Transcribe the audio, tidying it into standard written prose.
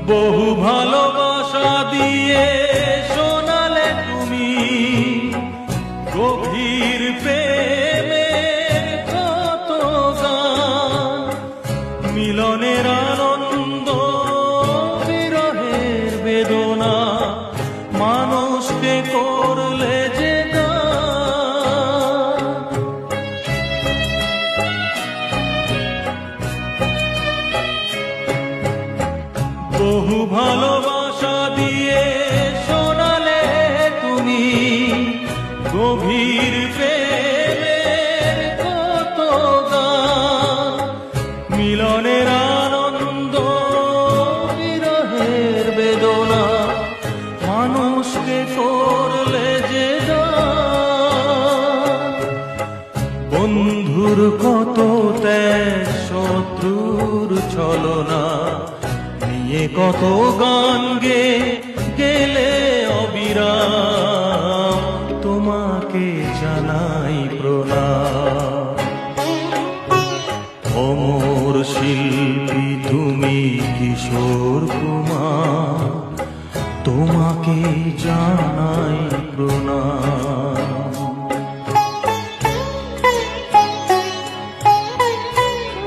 বহু ভালোবাসা দিয়ে শোনালে তুমি গভীর প্রেমের কত গান, মিলনের আনন্দ বিরহের বেদনা, মানুষকে করলে যে গান। বহু ভালোবাসা দিয়ে শোনালে তুমি গভীর প্রেমের কত গান, মিলনের আনন্দ বিরহের বেদনা, মানুষকে করলে যে গান। বন্ধুর কত ত্যাগ, শত্রুর ছলনা নিয়ে কত গান গেলে অবিরাম, তোমাকে জানাই প্রণাম। অমর শিল্পী তুমি কিশোর কুমার, তোমাকে জানাই প্রণাম।